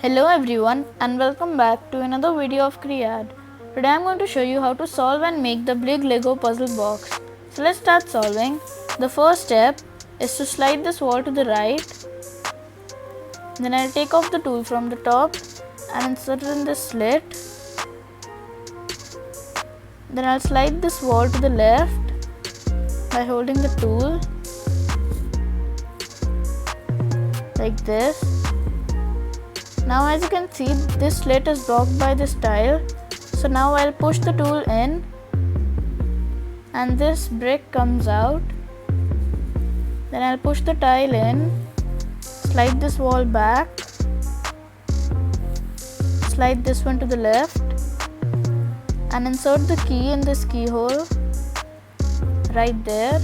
Hello everyone and welcome back to another video of Cread. Today I am going to show you how to solve and make the BLIG LEGO puzzle box. So let's start solving. The first step is to slide this wall to the right. Then I'll take off the tool from the top and insert it in this slit. Then I'll slide this wall to the left by holding the tool like this. Now as you can see, this slit is blocked by this tile. So now I'll push the tool in and this brick comes out. Then I'll push the tile in, slide this wall back, slide this one to the left and insert the key in this keyhole right there.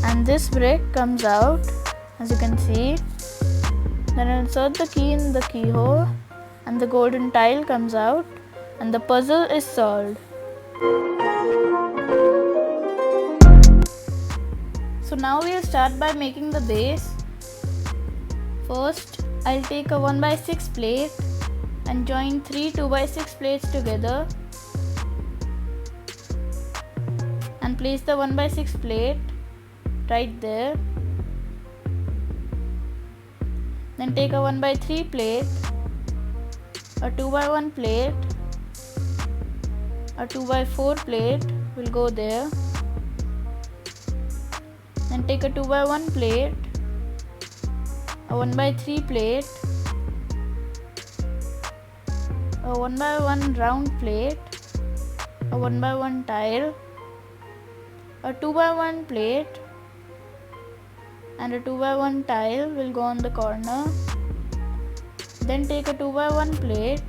And this brick comes out, as you can see. Then insert the key in the keyhole and the golden tile comes out and the puzzle is solved. So now we'll start by making the base. First, I'll take a 1x6 plate and join 3 2x6 plates together and place the 1x6 plate right there. Then take a 1x3 plate, a 2x1 plate, a 2x4 plate will go there. Then take a 2x1 plate, a 1x3 plate, a 1x1 round plate, a 1x1 tile, a 2x1 plate and a 2x1 tile will go on the corner. Then take a 2x1 plate,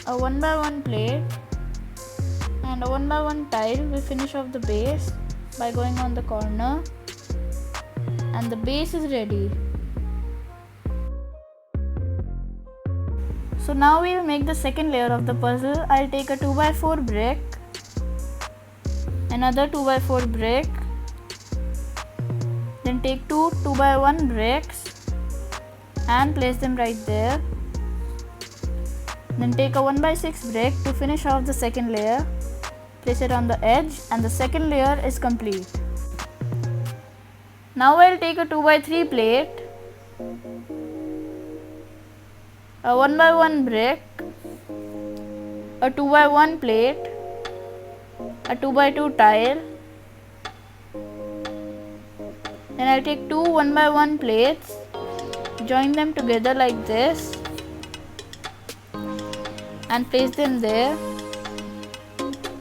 a 1x1 plate and a 1x1 tile will finish off the base by going on the corner and the base is ready. So now we will make the second layer of the puzzle. I'll take a 2x4 brick, another 2x4 brick, then take two 2x1 bricks and place them right there. Then take a 1x6 brick to finish off the second layer. Place it on the edge and the second layer is complete. Now I'll take a 2x3 plate, a 1x1 brick, a 2x1 plate, a 2x2 tile. Then I'll take two 1x1 plates, join them together like this and place them there.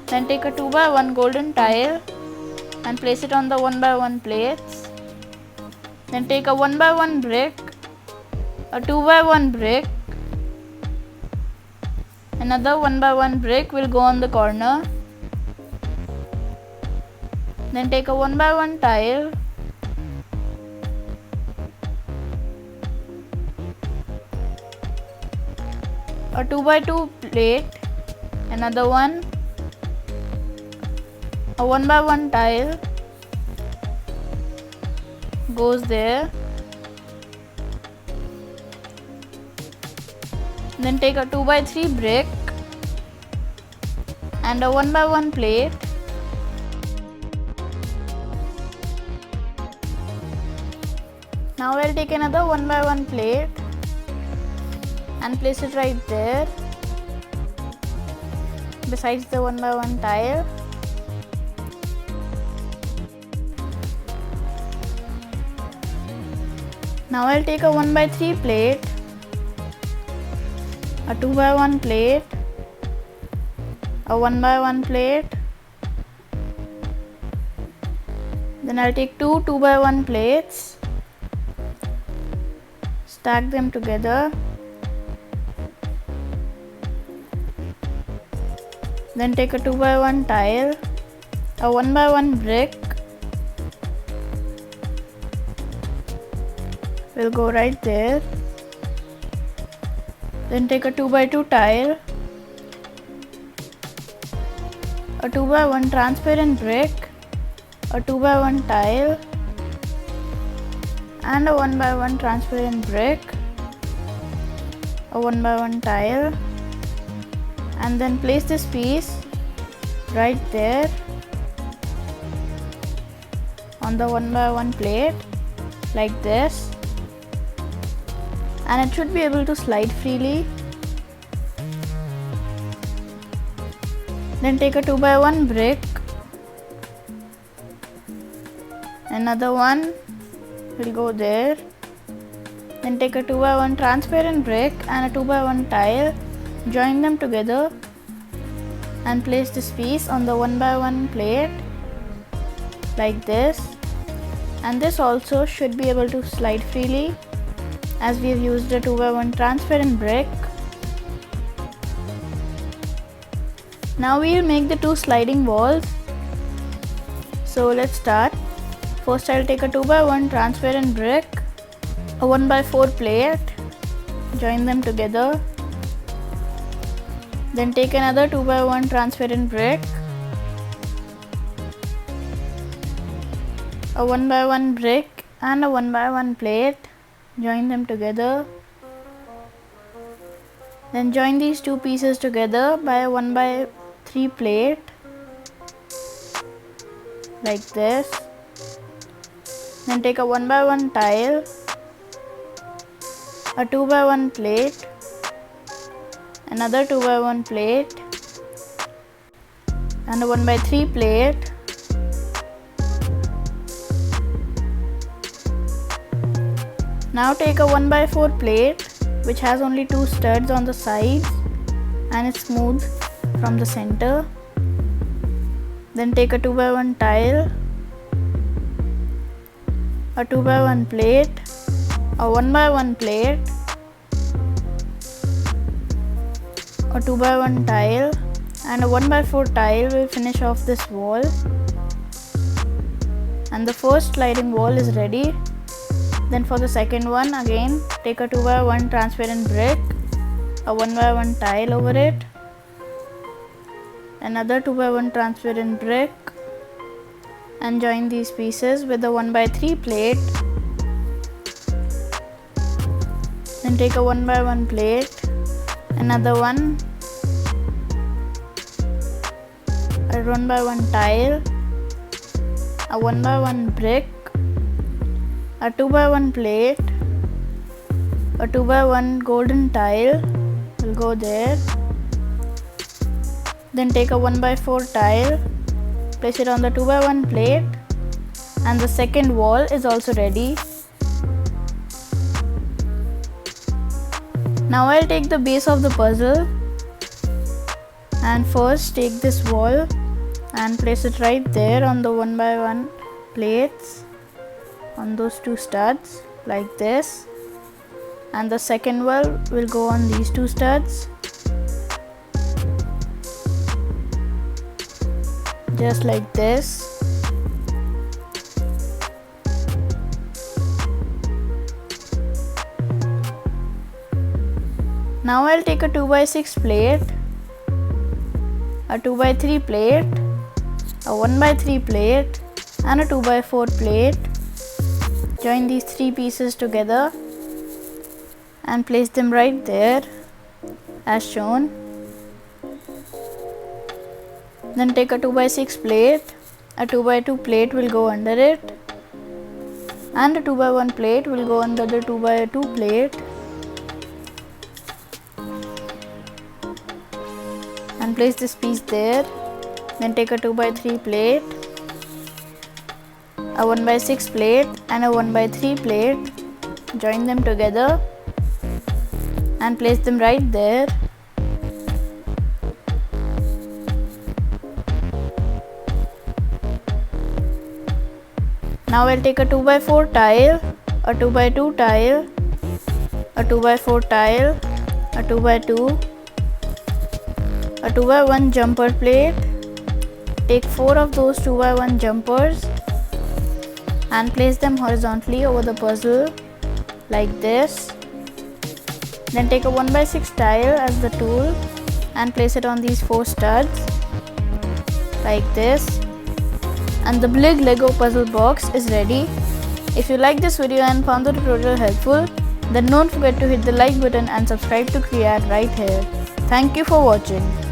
Then take a 2x1 golden tile and place it on the 1x1 plates. Then take a 1x1 brick, a 2x1 brick, another 1x1 brick will go on the corner. Then take a 1x1 tile, a 2x2 plate, another one, a 1x1 tile goes there. Then take a 2x3 brick and a 1x1 plate. Now I'll take another 1x1 plate and place it right there besides the 1x1 tile. Now I'll take a 1x3 plate, a 2x1 plate, a 1x1 plate, then I'll take two 2x1 plates, stack them together. Then take a 2x1 tile, a 1x1 brick will go right there. Then take a 2x2 tile, a 2x1 transparent brick, a 2x1 tile and a 1x1 transparent brick, a 1x1 tile, and then place this piece right there on the 1x1 plate like this, and it should be able to slide freely. Then take a 2x1 brick, another one will go there. Then take a 2x1 transparent brick and a 2x1 tile, join them together and place this piece on the 1x1 plate like this, and this also should be able to slide freely as we have used a 2x1 transparent brick. Now we will make the two sliding walls. So let's start. First I'll take a 2x1 transparent brick, a 1x4 plate, join them together. Then take another 2x1 transparent brick, a 1x1 brick and a 1x1 plate, join them together. Then join these two pieces together by a 1x3 plate like this. Then take a 1x1 tile, a 2x1 plate, another 2x1 plate and a 1x3 plate. Now take a 1x4 plate which has only two studs on the sides and it's smooth from the center. Then take a 2x1 tile, a 2x1 plate, a 1x1 plate, a 2x1 tile and a 1x4 tile will finish off this wall, and the first sliding wall is ready. Then for the second one, again take a 2x1 transparent brick, a 1x1 tile over it, another 2x1 transparent brick, and join these pieces with a 1x3 plate. Then take a 1x1 plate, another one, a 1x1 tile, a 1x1 brick, a 2x1 plate, a 2x1 golden tile will go there. Then take a 1x4 tile, place it on the 2x1 plate, and the second wall is also ready. Now I'll take the base of the puzzle and first take this wall and place it right there on the 1x1 plates on those two studs like this, and the second wall will go on these two studs just like this. Now I'll take a 2x6 plate, a 2x3 plate, a 1x3 plate and a 2x4 plate. Join these three pieces together and place them right there as shown. Then take a 2x6 plate, a 2x2 plate will go under it, and a 2x1 plate will go under the 2x2 plate, and place this piece there. Then take a 2x3 plate, a 1x6 plate and a 1x3 plate, join them together and place them right there. Now I'll take a 2x4 tile, a 2x2 tile, a 2x4 tile, a 2x2, a 2x1 jumper plate. Take 4 of those 2x1 jumpers and place them horizontally over the puzzle like this. Then take a 1x6 tile as the tool and place it on these 4 studs like this, and the BLIG Lego puzzle box is ready. If you like this video and found the tutorial helpful, then don't forget to hit the like button and subscribe to Kaale right here. Thank you for watching.